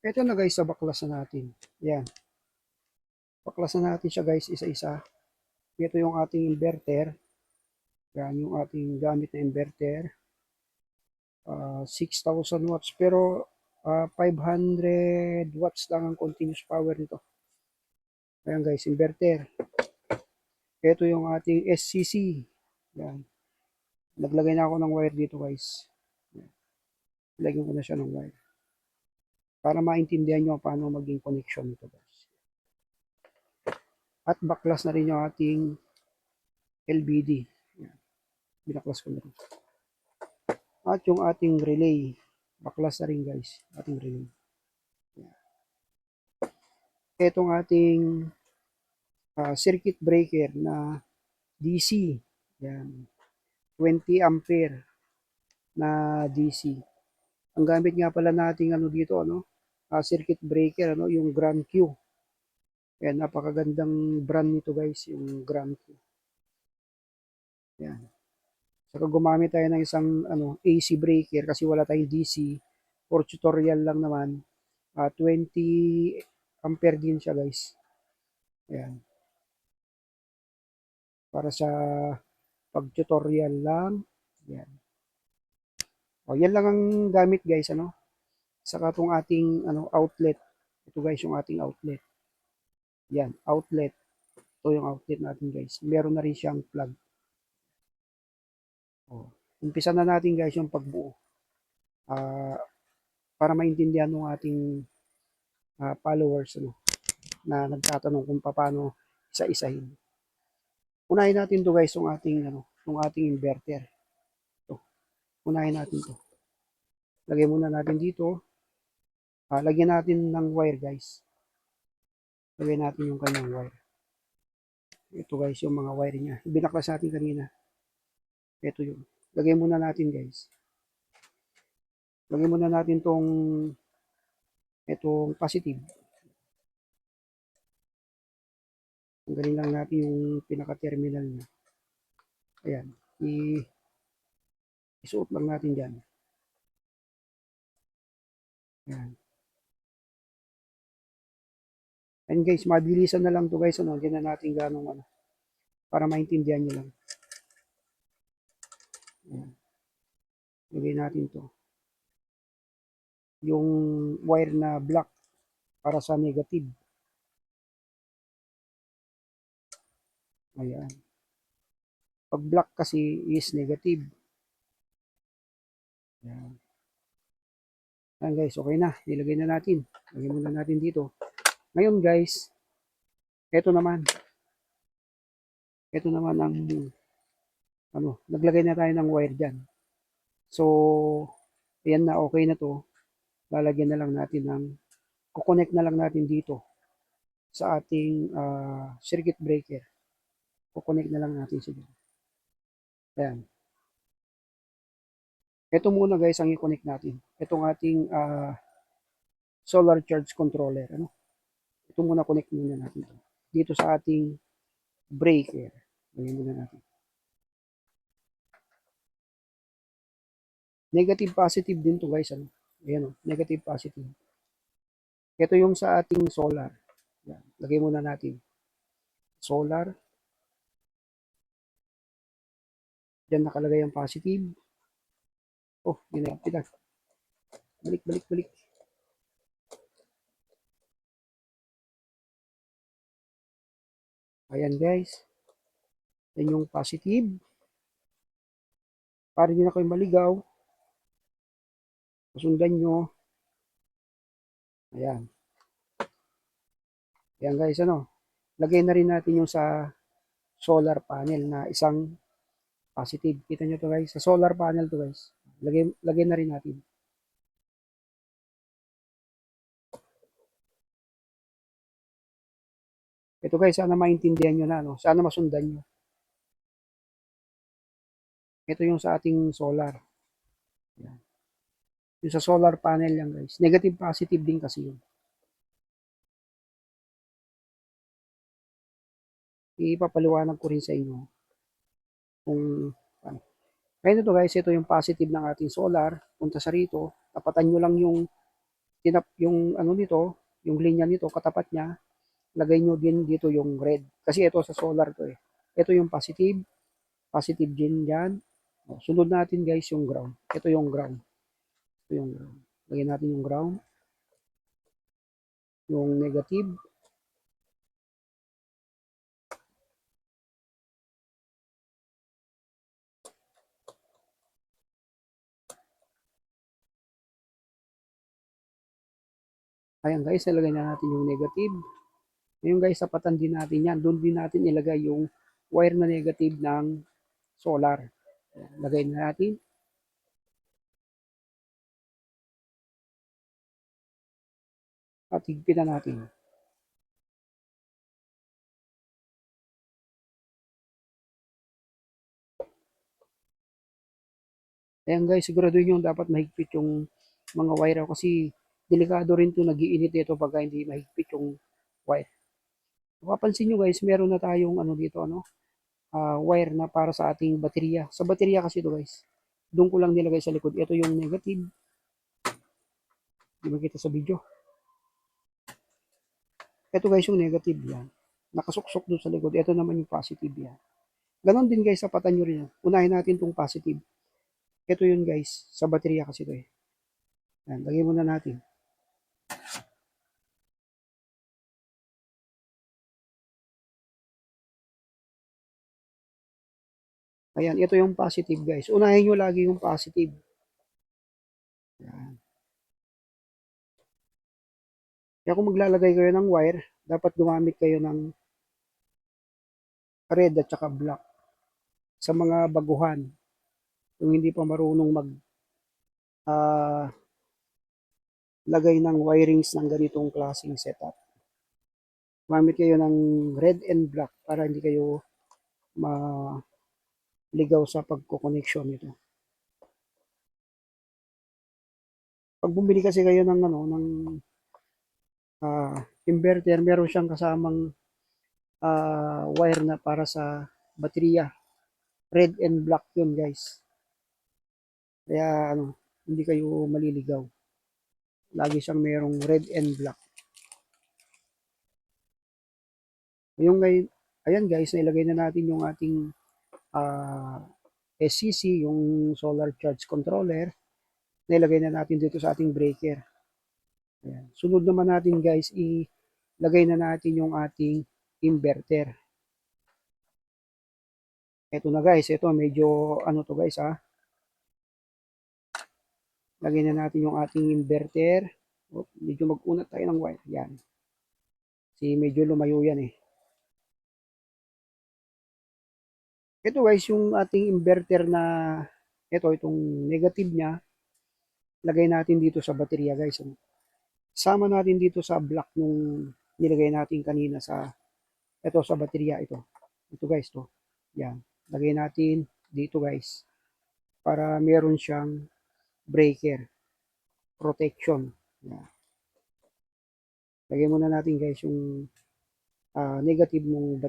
Ito na guys sa baklasan natin. Yan. Baklasan natin siya guys isa-isa. Ito yung ating inverter. Yan yung ating gamit na inverter. 6,000 watts. Pero 500 watts lang ang continuous power nito. Ayan guys, inverter. Ito yung ating SCC. Yan. Naglagay na ako ng wire dito guys. Lagyan ko na siya ng wire. Para maintindihan nyo paano maging connection nito guys. At baklas na rin yung ating LBD. Yan. Binaklas ko na rin. At yung ating relay. Baklas na rin guys. Ating relay. Yan. Itong ating circuit breaker na DC. Yan. 20 ampere na DC. Ang gamit nga pala nating ano dito, circuit breaker, yung Grand Q. Yan, napakagandang brand nito guys, yung Grand Q. Yan. Saka gumamit tayo ng isang AC breaker kasi wala tayong DC. For tutorial lang naman. 20 ampere din siya guys. Yan. Para sa pag-tutorial lang. Yan. O, yan lang ang gamit guys, Saka itong ating outlet. Ito guys yung ating outlet. Yan, outlet. Ito yung outlet natin guys. Meron na rin siyang plug. O, umpisa na natin guys yung pagbuo. Para maintindihan ng ating followers na nagtatanong kung paano isa-isahin. Unahin natin to guys yung ating inverter. Ito. Unahin natin to. Lagyan muna natin dito. Lagyan natin ng wire guys. Lagyan natin yung kanyang wire. Ito guys yung mga wire niya. Binaklas natin kanina. Ito yun. Lagyan muna natin guys. Lagyan muna natin itong positive. Tanggalin lang natin yung pinaka-terminal niya. Ayan. Isuot lang natin dyan. Ayan. And guys, mabilisan na lang to guys. Diyan na natin ganong para maintindihan nyo lang. Ayan. Lagay natin to. Yung wire na black para sa negative. Ayan. Pag black kasi is negative. Ayan. Ayan guys, okay na. Nilagay na natin. Lagay muna natin dito. Ngayon guys, ito naman ang naglagay na tayo ng wire dyan. So, ayan na, okay na to. Lalagyan na lang natin kukonect na lang natin dito sa ating circuit breaker. Kukonect na lang natin siya. Ayan. Ito muna guys ang i-connect natin. Itong ating solar charge controller. Ito muna connect muna natin. Dito sa ating breaker. Lagyan muna natin. Negative positive din to guys. Ayan negative positive. Ito yung sa ating solar. Yan. Lagay muna natin. Solar. Diyan nakalagay ang positive. Oh, ginagpitan. Balik, balik, balik. Ayan guys. Yan yung positive. Para din na kayo maligaw. Pasundan nyo. Ayan. Ayan guys, lagay na rin natin yung sa solar panel na isang positive. Kita nyo to guys. Sa solar panel to guys. Lagay na rin natin. Ito guys, sana maintindihan nyo na. Sana masundan nyo. Ito yung sa ating solar. Ayan. Yung sa solar panel yan guys. Negative positive din kasi yun. Ipapaliwanag ko rin sa inyo kung ano. Ngayon ito guys, ito yung positive ng ating solar. Punta sa rito. Tapatan nyo lang yung tinap yung ano nito, yung linya nito, katapat niya, lagay nyo din dito yung red. Kasi ito sa solar to eh. Ito yung positive, positive din yan. Sunod natin guys yung ground. Ito yung ground. Ito yung ground. Lagyan natin yung ground, yung negative. Ayan guys, ilagay na natin yung negative. Ngayon guys, sapatan din natin yan. Doon din natin ilagay yung wire na negative ng solar. Ayan, lagay na natin. At higpitan natin. Ayan guys, siguraduhin nyo dapat mahigpit yung mga wire kasi delikado rin to, nagiinit ito pag hindi mahigpit yung wire. Mapapansin nyo guys, meron na tayong ano dito, wire na para sa ating baterya. Sa baterya kasi ito guys, doon ko lang nilagay sa likod. Ito yung negative. Di makita sa video. Ito guys yung negative yan. Nakasuksok doon sa likod. Ito naman yung positive yan. Ganon din guys, sapatan nyo rin yan. Unahin natin itong positive. Ito yun guys, sa baterya kasi ito eh. Yan, lagay muna natin. Ayan, ito yung positive guys. Unahin nyo lagi yung positive. Yan. Kaya kung maglalagay kayo ng wire, dapat gumamit kayo ng red at saka black. Sa mga baguhan, yung hindi pa marunong mag uh, lagay ng wirings ng ganitong klaseng setup. Gumamit kayo ng red and black para hindi kayo maligaw sa pagko-connection nito. Pag bumili kasi kayo ng uh, inverter, meron siyang kasamang wire na para sa baterya. Red and black yun guys. Kaya hindi kayo maliligaw. Lagi siyang merong red and black. Yung guys, ayan guys, nailagay na natin yung ating uh, SCC, yung solar charge controller. Nailagay na natin dito sa ating breaker. Ayan. Sunod naman natin guys, ilagay na natin yung ating inverter. Ito na guys, ito medyo ano to guys ha. Lagay na natin yung ating inverter. Medyo mag-unat tayo ng wire. Yan. Kasi medyo lumayo yan eh. Ito guys, yung ating inverter na itong negative niya, lagay natin dito sa baterya guys. Sama natin dito sa block nung nilagay natin kanina sa ito sa baterya ito. Ito guys to. Yan. Lagay natin dito guys para meron siyang breaker protection. Yan. Lagay muna natin guys yung negative ng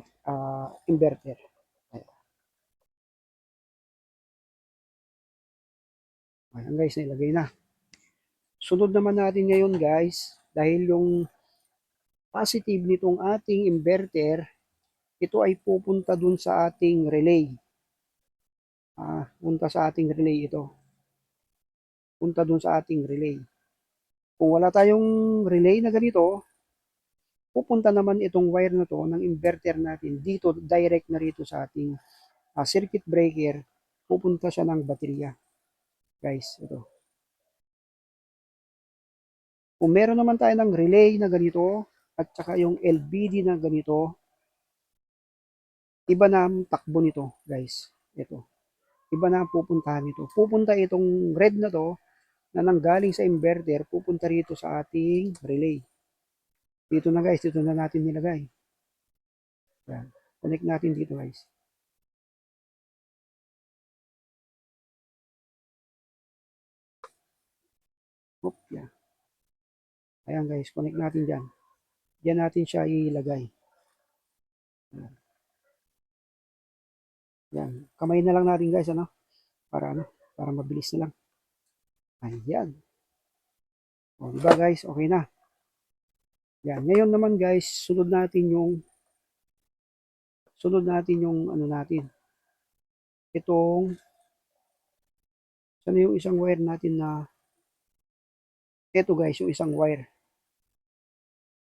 inverter. Ayan guys, nilagay na. Sunod naman natin ngayon guys, dahil yung positive nitong ating inverter, ito ay pupunta dun sa ating relay. Punta sa ating relay ito. Punta dun sa ating relay. Kung wala tayong relay na ganito, pupunta naman itong wire na to ng inverter natin dito, direct na rito sa ating circuit breaker. Pupunta siya ng baterya. Guys, ito. Kung meron naman tayo ng relay na ganito, at saka yung LVD na ganito, iba na ang takbo nito, guys. Ito. Iba na ang pupuntahan nito. Pupunta itong red na to, na nanggaling sa inverter, pupunta rito sa ating relay. Dito na guys, dito na natin nilagay. Yan. Connect natin dito guys. Oop, yan. Ayan guys, connect natin dyan. Diyan natin siya ilagay. Yan. Yan. Kamay na lang natin guys, para mabilis na lang. Ayan. O, diba guys? Okay na. Yan. Ngayon naman guys, sunod natin yung ano natin. Itong, sana yung isang wire natin na, ito guys, yung isang wire.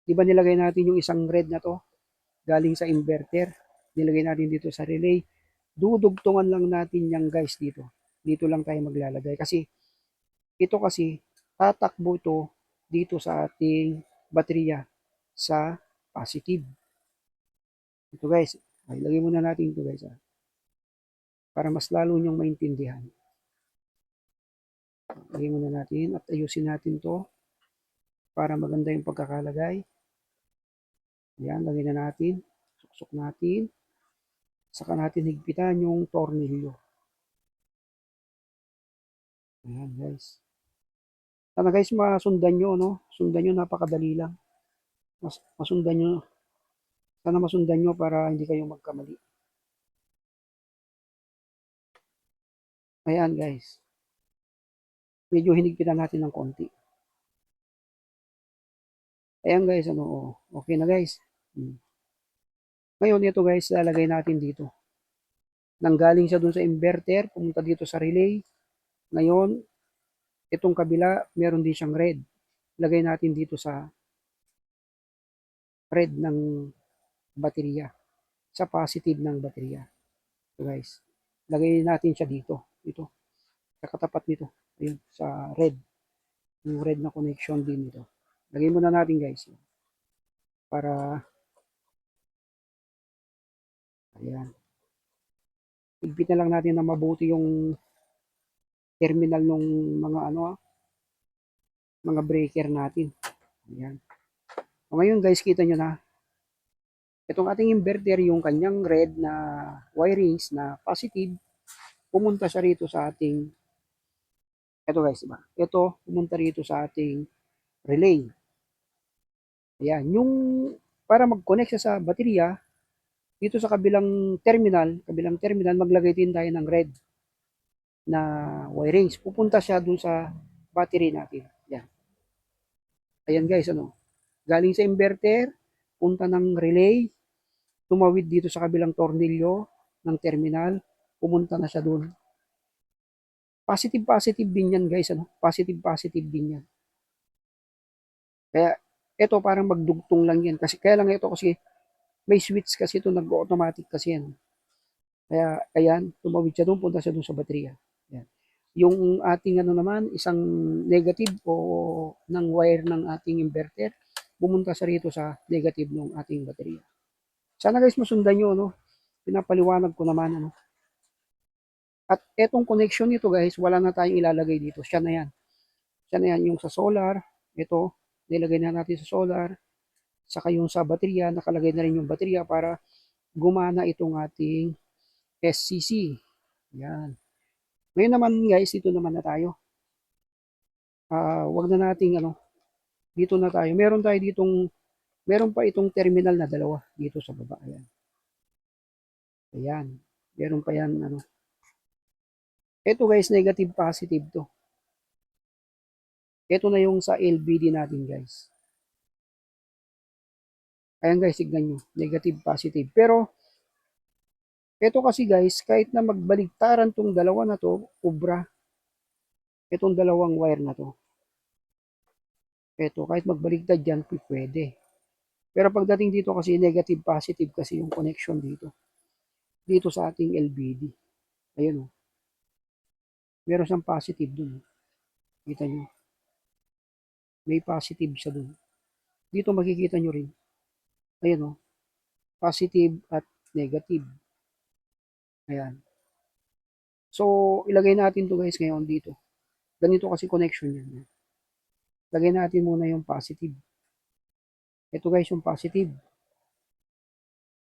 Di ba nilagay natin yung isang red na to, galing sa inverter. Nilagay natin dito sa relay. Dudugtungan lang natin yan guys dito. Dito lang tayo maglalagay. Kasi, ito kasi, tatakbo ito dito sa ating baterya sa positive. Ito guys, ay, lagay muna natin ito guys para mas lalo nyong maintindihan. Lagay muna natin at ayusin natin to para maganda yung pagkakalagay. Yan, lagay na natin. Suksok natin. Saka natin higpitan yung tornilyo. Ayan guys. Sana guys masundan nyo, no? Sundan nyo, napakadali lang. Masundan nyo. Sana masundan nyo para hindi kayo magkamali. Ayan guys. Medyo hinigpitan natin ng konti. Ayan guys, ano, oh, okay na guys. Ngayon ito guys, lalagay natin dito. Nanggaling siya dun sa inverter, pumunta dito sa relay. Ngayon, itong kabila, meron din siyang red. Lagay natin dito sa red ng baterya. Sa positive ng baterya. So guys, lagay natin siya dito. Ito, sa katapat nito. Ayun, sa red. Yung red na connection din nito. Lagay muna natin guys. Para, ayan. Higpit na lang natin na mabuti yung terminal ng mga ano, mga breaker natin. Ayan. So, ngayon guys, kita nyo na, itong ating inverter, yung kanyang red na wirings na positive, pumunta siya rito sa ating, ito guys, diba? Ito, pumunta rito sa ating relay. Ayan, yung, para mag-connect siya sa baterya, dito sa kabilang terminal, maglagay din tayo ng red na wirings. Pupunta siya dun sa battery natin. Ayan. Ayan guys, ano, galing sa inverter, punta ng relay, tumawid dito sa kabilang tornilyo ng terminal, pumunta na siya doon. Positive, positive din yan guys. Ano? Positive, positive din yan. Kaya, ito parang magdugtong lang yan. Kasi, kaya lang ito kasi, may switch kasi ito, nag-automatic kasi yan. Kaya, ayan, tumawid siya doon, punta siya doon sa baterya. Ayan. Yung ating ano naman, isang negative o ng wire ng ating inverter, pumunta sa rito sa negative ng ating baterya. Sana guys masundan nyo, ano? Pinapaliwanag ko naman, ano? At etong connection nito guys, wala na tayong ilalagay dito. Siya na yan. Siya na yan. Yung sa solar, ito, nilagay na natin sa solar. Saka yung sa baterya, nakalagay na rin yung baterya para gumana itong ating SCC. Yan. Ngayon naman guys, dito naman na tayo. Wag na nating ano, dito na tayo. Meron pa itong terminal na dalawa dito sa baba. Ayan. Ayan. Meron pa yan, ano. Ito guys, negative positive to. Ito na yung sa LBD natin guys. Ayan guys, tignan nyo. Negative, positive. Pero, ito kasi guys, kahit na magbaligtaran tong dalawa na to, ubra, itong dalawang wire na to. Ito, kahit magbaligtad dyan, pwede. Pero pagdating dito kasi, negative, positive kasi yung connection dito. Dito sa ating LBD. Ayan o. Meron siyang positive dun. Kita nyo. May positive siya dun. Dito makikita nyo rin. Ayan o. Positive at negative. Ayan. So, ilagay natin to guys ngayon dito. Ganito kasi connection yan. Lagay natin muna yung positive. Ito guys yung positive.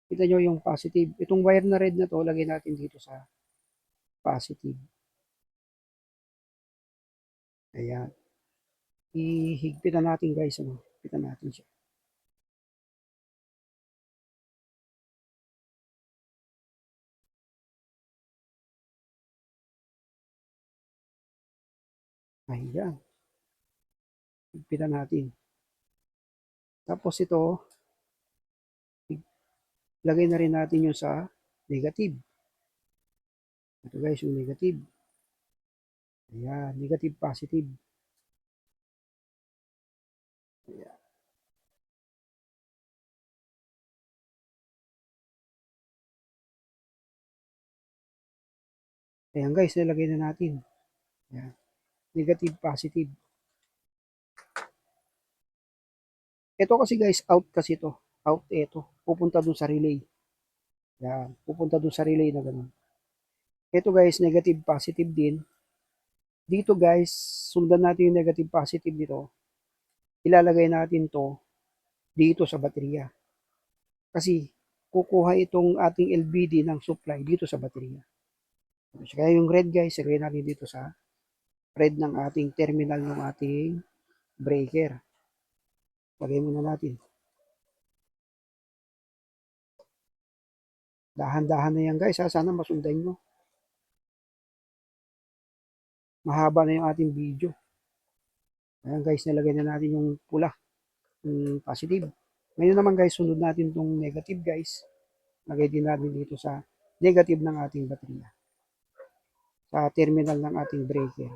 Kita nyo yung positive. Itong wire na red na to, lagay natin dito sa positive. Ayan. Ihigpitan natin guys. Ano? Higpitan natin siya. Ayan. Higpitan natin. Tapos ito, lagay na rin natin yung sa negative. Ito guys, yung negative. Ayan, negative, positive. Ayan. Ayan guys, nilagay na natin. Ayan. Negative, positive. Ito kasi guys, out kasi to. Out ito. Pupunta dun sa relay. Ayan. Pupunta dun sa relay na ganun. Ito guys, negative, positive din. Dito guys, sundan natin yung negative, positive dito. Ilalagay natin to dito sa baterya. Kasi kukuha itong ating LVD ng supply dito sa baterya. Kaya yung red guys, ilagay natin dito sa red ng ating terminal ng ating breaker. Lagay muna natin. Dahan-dahan na yan guys ha. Sana masundan nyo. Mahaba na yung ating video. Ayan guys, nilagay na natin yung pula. Yung positive. Ngayon naman guys, sunod natin itong negative guys. Lagay din natin dito sa negative ng ating baterya. Sa terminal ng ating breaker.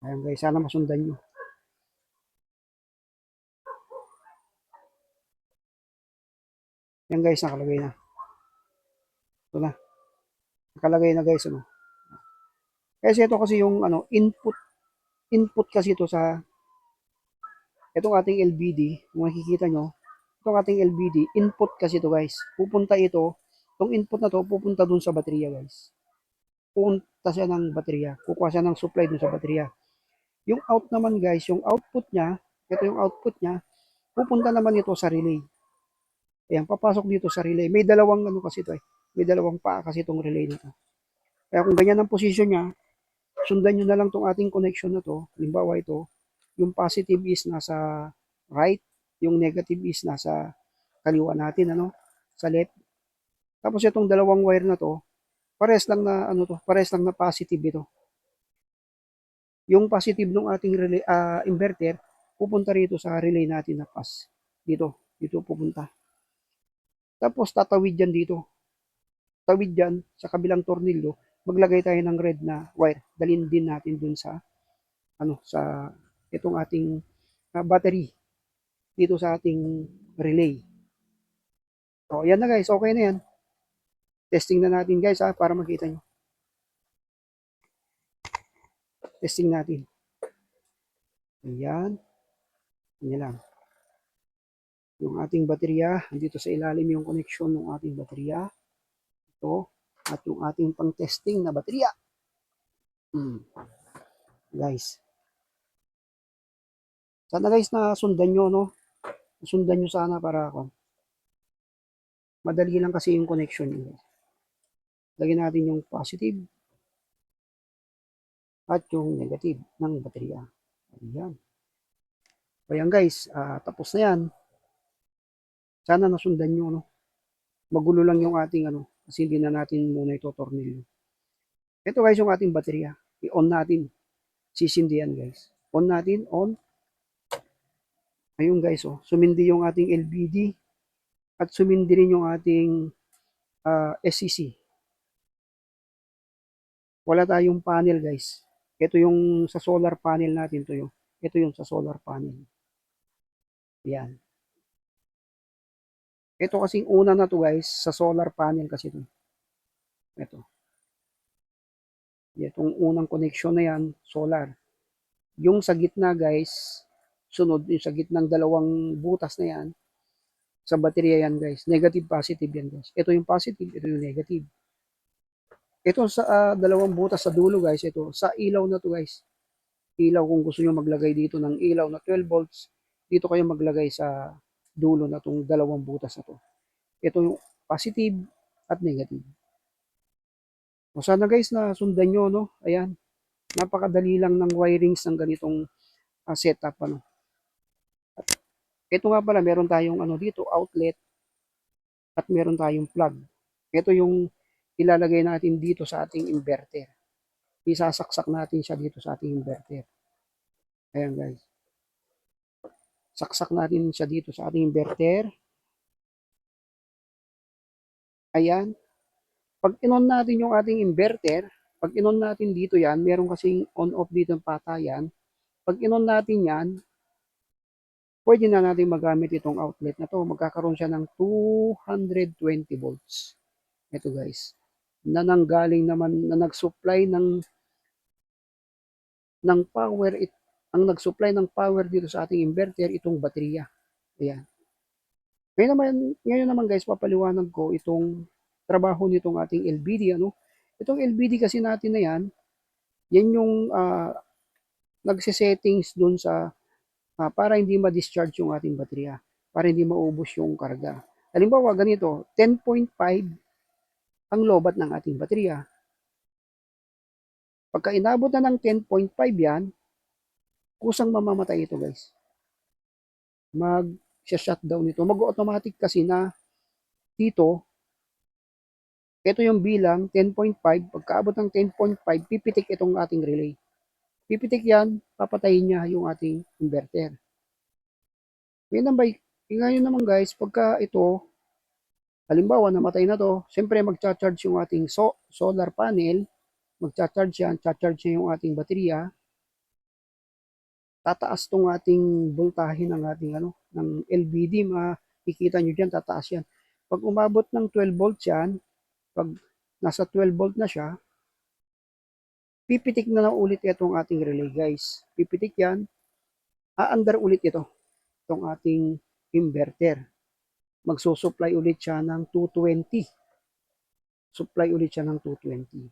Ayan guys, sana masundan nyo. Ayan guys, nakalagay na. Ito na. Nakalagay na guys. Ano. Kasi ito kasi yung input kasi ito sa itong ating LVD. Kung makikita nyo, itong ating LVD, input kasi ito guys. Pupunta ito, itong input na to, pupunta dun sa baterya guys. Pupunta siya ng baterya. Kukuha siya ng supply dun sa baterya. Yung out naman guys, yung output niya, ito yung output niya, pupunta naman ito sa relay. Ayan, papasok dito sa relay. May dalawang ano kasi ito eh. May dalawang paa kasi itong relay nito. Kaya kung ganyan ang position niya, sundan nyo na lang itong ating connection na to. Halimbawa ito, yung positive is nasa right, yung negative is nasa kaliwa natin, ano, sa left. Tapos itong dalawang wire na to, pares lang na ano to, pares lang na positive ito. Yung positive ng ating relay, inverter, pupunta rito sa relay natin na pass. Dito pupunta. Tapos tatawid yan dito. Tawid yan sa kabilang tornilyo, maglagay tayo ng red na wire. Dalhin din natin dun sa sa itong ating battery dito sa ating relay. So, yan na guys, okay na yan. Testing na natin guys para makita nyo. Testing natin. Ayan. Yan lang. Yung ating baterya, dito sa ilalim yung connection ng ating baterya. Ito. At yung ating pang-testing na baterya. Guys. Sana guys na sundan nyo, no? Sundan nyo sana para ako. Madali lang kasi yung connection nyo. Lagyan natin yung positive at yung negative ng baterya. Ayan. Ayan guys, tapos na yan. Sana nasundan nyo, no? Magulo lang yung ating kasi hindi na natin muna ito tornilyo. Ito guys yung ating baterya. I-on natin. Sisindihan guys. On natin, on. Ayun guys, sumindi yung ating LVD at sumindi rin yung ating SCC. Wala tayong panel guys. Ito yung sa solar panel natin to yung. Ito yung sa solar panel. Yan. Ito kasing una na to guys, sa solar panel kasi ito. Ito. Itong unang connection na yan, solar. Yung sa gitna guys, sunod yung sa gitnang dalawang butas na yan, sa baterya yan guys. Negative, positive yan guys. Ito yung positive, ito yung negative. Ito sa dalawang butas sa dulo guys, ito sa ilaw na to guys. Ilaw kung gusto nyo maglagay dito ng ilaw na 12 volts, dito kayo maglagay sa dulo na tong dalawang butas na to. Ito yung positive at negative. O sana guys na sundan nyo, no? Ayan. Napakadali lang ng wirings ng ganitong setup, ano. At ito nga pala, meron tayong dito, outlet at meron tayong plug. Ito yung ilalagay natin dito sa ating inverter. isasaksak natin siya dito sa ating inverter. Ayan guys. Saksak natin siya dito sa ating inverter. Ayan. Pag inon natin yung ating inverter, pag inon natin dito yan, meron kasing on-off dito ng patayan. Pag inon natin yan, pwede na natin magamit itong outlet na to. Magkakaroon siya ng 220 volts. Ito guys. Na nanggaling naman, na nag-supply ng power, ang nag-supply ng power dito sa ating inverter, itong baterya. Ayan. Ngayon naman guys, papaliwanag ko itong trabaho nitong ating LBD. Ano? Itong LBD kasi natin na yan yung nagsisettings dun sa para hindi ma-discharge yung ating baterya, para hindi maubos yung karga. Halimbawa ganito, 10.5 ang lobat ng ating baterya. Pagka inabot na ng 10.5 yan, kusang mamamatay ito guys. Mag-shutdown ito. Mag-automatic kasi na dito, ito yung bilang 10.5. Pagkaabot ng 10.5, pipitik itong ating relay. Pipitik yan, papatayin niya yung ating inverter. Ngayon naman guys, pagka ito, halimbawa namatay na to, siyempre magcha-charge yung ating solar panel, magcha-charge yan, cha-charge niya yung ating baterya, tataas tong ating voltahe ng ating ng LBD, makikita nyo dyan, tataas yan. Pag umabot ng 12 volts yan, pag nasa 12 volt na siya, pipitik na ulit itong ating relay guys. Pipitik yan, aandar ulit itong ating inverter. Magsusupply ulit siya ng 220. Supply ulit siya ng 220.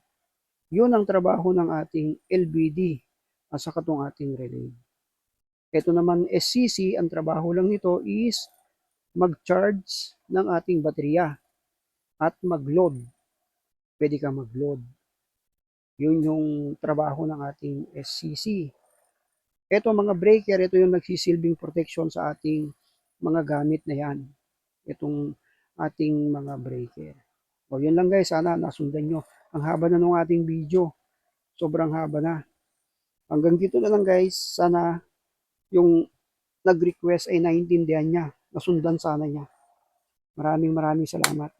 Yun ang trabaho ng ating LBD at saka itong ating relay. Ito naman SCC, ang trabaho lang nito is mag-charge ng ating baterya at mag-load. Pwede ka mag-load. Yun yung trabaho ng ating SCC. Ito mga breaker, ito yung nagsisilbing protection sa ating mga gamit na yan. Itong ating mga breaker. O yun lang guys, sana nasundan nyo. Ang haba na ng ating video. Sobrang haba na. Hanggang dito na lang guys. Sana yung nag-request ay naintindihan niya. Nasundan sana niya. Maraming salamat.